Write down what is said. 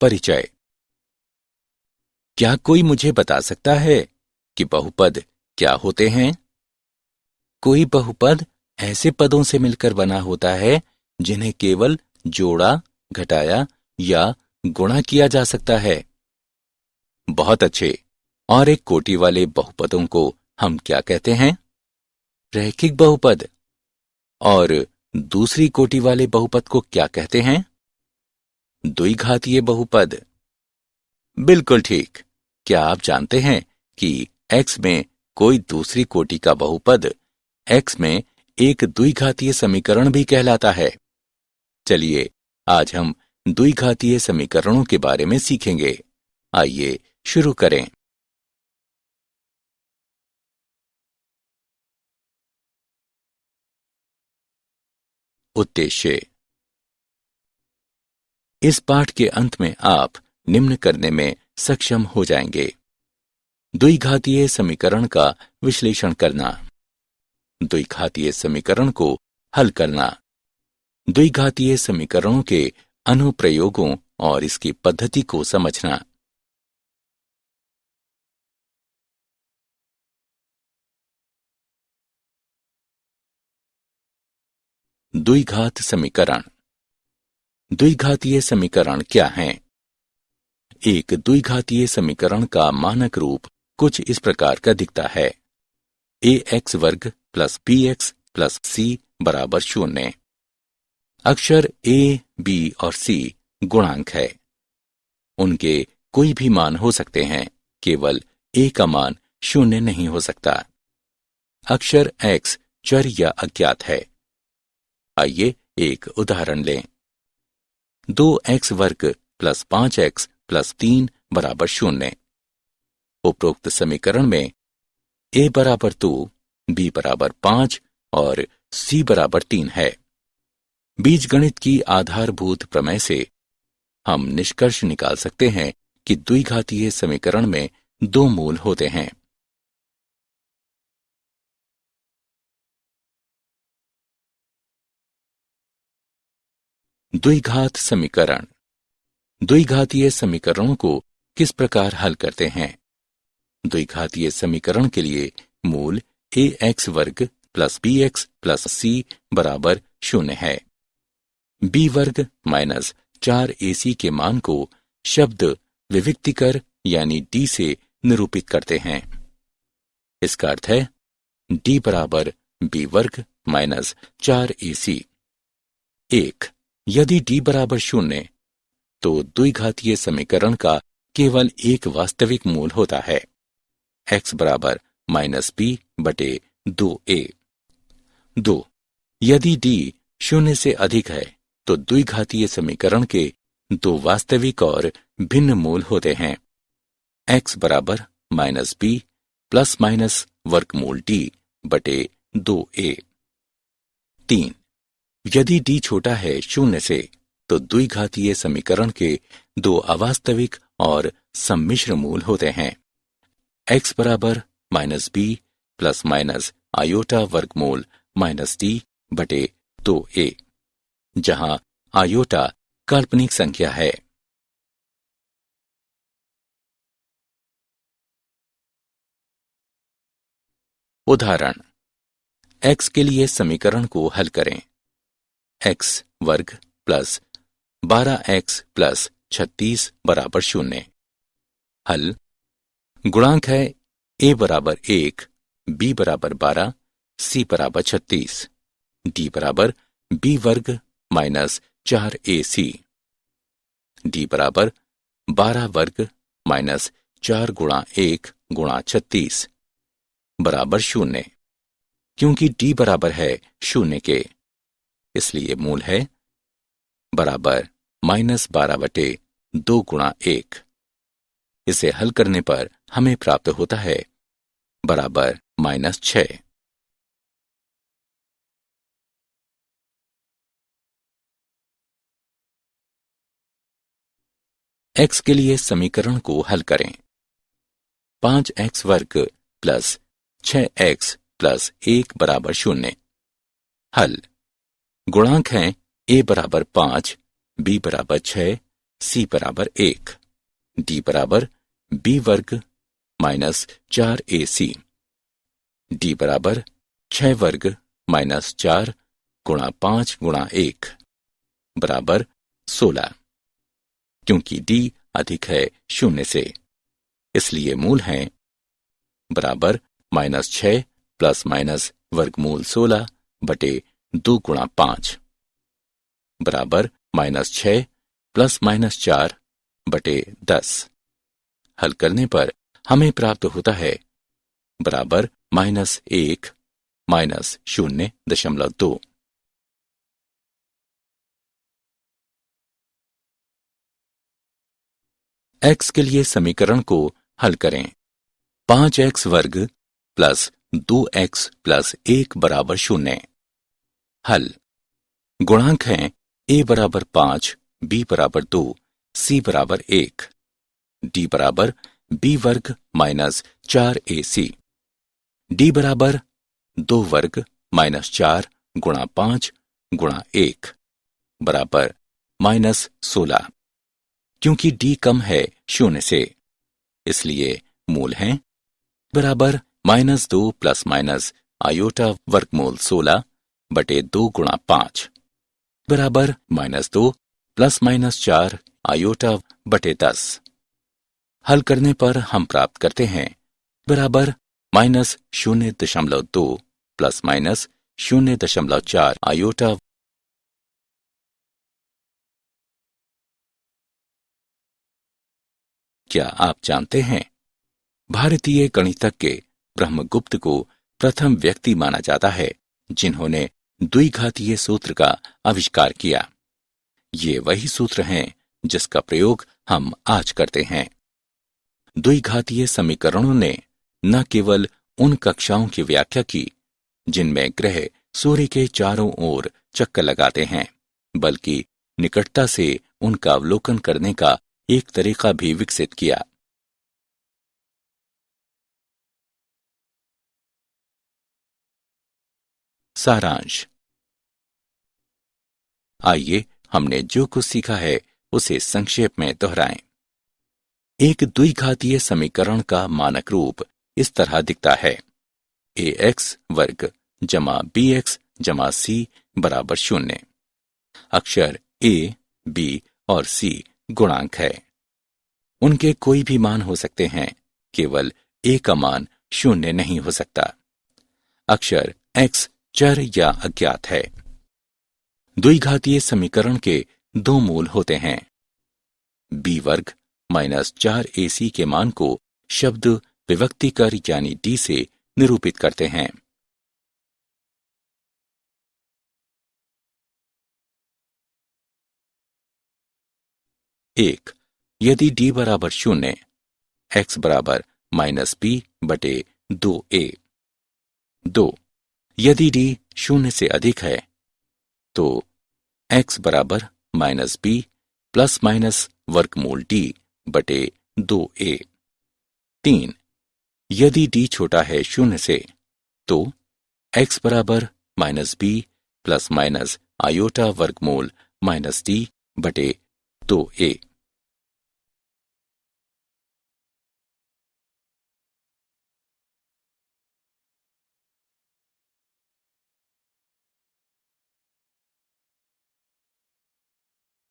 परिचय। क्या कोई मुझे बता सकता है कि बहुपद क्या होते हैं? कोई बहुपद ऐसे पदों से मिलकर बना होता है जिन्हें केवल जोड़ा, घटाया या गुणा किया जा सकता है। बहुत अच्छे। और एक कोटि वाले बहुपदों को हम क्या कहते हैं? रैखिक बहुपद। और दूसरी कोटि वाले बहुपद को क्या कहते हैं? द्विघातीय बहुपद। बिल्कुल ठीक। क्या आप जानते हैं कि x में कोई दूसरी कोटि का बहुपद x में एक द्विघातीय समीकरण भी कहलाता है? चलिए आज हम द्विघातीय समीकरणों के बारे में सीखेंगे। आइए शुरू करें। उद्देश्य। इस पाठ के अंत में आप निम्न करने में सक्षम हो जाएंगे। द्विघातीय समीकरण का विश्लेषण करना, द्विघातीय समीकरण को हल करना, द्विघातीय समीकरणों के अनुप्रयोगों और इसकी पद्धति को समझना। द्विघात समीकरण। द्विघातीय समीकरण क्या हैं? एक द्विघातीय समीकरण का मानक रूप कुछ इस प्रकार का दिखता है। ax वर्ग प्लस bx प्लस c बराबर 0। अक्षर a, b और c गुणांक है। उनके कोई भी मान हो सकते हैं, केवल a का मान 0 नहीं हो सकता। अक्षर x चर या अज्ञात है। आइए एक उदाहरण लें। 2x वर्ग प्लस 5x प्लस 3 बराबर 0। उपरोक्त समीकरण में a बराबर 2, b बराबर 5 और c बराबर 3 है। बीजगणित की आधारभूत प्रमेय से हम निष्कर्ष निकाल सकते हैं कि द्विघातीय समीकरण में दो मूल होते हैं। द्विघात समीकरण। द्विघातीय समीकरणों को किस प्रकार हल करते हैं? द्विघातीय समीकरण के लिए मूल ax वर्ग प्लस bx प्लस c बराबर 0 है। b वर्ग माइनस 4ac के मान को शब्द विविक्तिकर यानी d से निरूपित करते हैं। इसका अर्थ है d बराबर b वर्ग माइनस 4ac। 1. यदि d बराबर 0 तो द्विघातीय समीकरण का केवल एक वास्तविक मूल होता है, x बराबर माइनस b बटे 2a। 2. यदि d 0 से अधिक है तो द्विघातीय समीकरण के दो वास्तविक और भिन्न मूल होते हैं, x बराबर माइनस b प्लस माइनस वर्गमूल d बटे 2a। 3. यदि d छोटा है 0 से तो द्विघातीय समीकरण के दो अवास्तविक और सम्मिश्र मूल होते हैं, x बराबर minus b plus minus iota वर्गमूल माइनस d बटे 2a, जहां आयोटा काल्पनिक संख्या है। उदाहरण। x के लिए समीकरण को हल करें। x वर्ग प्लस 12x प्लस 36 बराबर 0। हल। गुणांक है a बराबर 1, b बराबर 12, c बराबर 36, d बराबर b वर्ग माइनस 4ac, d बराबर 12 वर्ग माइनस 4 गुणा 1 गुणा 36 बराबर 0। क्योंकि d बराबर है 0 के, इसलिए मूल है बराबर माइनस 12 बटे 2 गुणा 1। इसे हल करने पर हमें प्राप्त होता है बराबर माइनस 6। x के लिए समीकरण को हल करें। 5x वर्ग प्लस 6x प्लस 1 बराबर 0। हल। गुणांक हैं a बराबर 5, b बराबर 6, सी बराबर 1, डी बराबर बी वर्ग माइनस 4ac, डी बराबर 6 वर्ग माइनस 4 गुणा 5 गुणा 1 बराबर 16। क्योंकि डी अधिक है 0 से, इसलिए मूल हैं बराबर -6 प्लस माइनस वर्गमूल 16 बटे 2 गुणा 5 बराबर -6 प्लस माइनस 4 बटे 10। हल करने पर हमें प्राप्त होता है बराबर -1 माइनस 0.2। x के लिए समीकरण को हल करें। 5x वर्ग प्लस 2x प्लस 1 बराबर 0। हल। गुणांक हैं a बराबर 5, b बराबर 2, c बराबर 1, d बराबर b वर्ग माइनस 4ac, d बराबर 2 वर्ग माइनस 4 गुणा 5 गुणा 1 बराबर -16। क्योंकि d कम है 0 से, इसलिए मूल हैं बराबर -2 प्लस माइनस आयोटा वर्गमूल 16 बटे 2 गुणा 5 बराबर -2 प्लस माइनस 4 आयोटा बटे 10। हल करने पर हम प्राप्त करते हैं बराबर -0.2 प्लस माइनस 0.4 आयोटा। क्या आप जानते हैं भारतीय गणितज्ञ ब्रह्मगुप्त को प्रथम व्यक्ति माना जाता है जिन्होंने द्विघातीय सूत्र का आविष्कार किया। ये वही सूत्र हैं जिसका प्रयोग हम आज करते हैं। द्विघातीय समीकरणों ने न केवल उन कक्षाओं की व्याख्या की जिनमें ग्रह सूर्य के चारों ओर चक्कर लगाते हैं, बल्कि निकटता से उनका अवलोकन करने का एक तरीका भी विकसित किया। सारांश। आइए हमने जो कुछ सीखा है उसे संक्षेप में दोहराएं। एक द्विघातीय समीकरण का मानक रूप इस तरह दिखता है: ax वर्ग जमा bx जमा c बराबर 0। अक्षर a, b और c गुणांक है। उनके कोई भी मान हो सकते हैं, केवल a का मान 0 नहीं हो सकता। अक्षर x चर या अज्ञात है। द्विघातीय समीकरण के दो मूल होते हैं। b वर्ग माइनस 4ac के मान को शब्द विभक्तिकर यानी d से निरूपित करते हैं। एक, यदि d बराबर 0, x बराबर -b बटे 2a। 2, यदि d 0 से अधिक है तो x बराबर -b प्लस माइनस वर्गमूल d बटे 2a। 3, यदि d छोटा है 0 से तो x बराबर -b प्लस माइनस आयोटा वर्गमूल -d बटे 2a।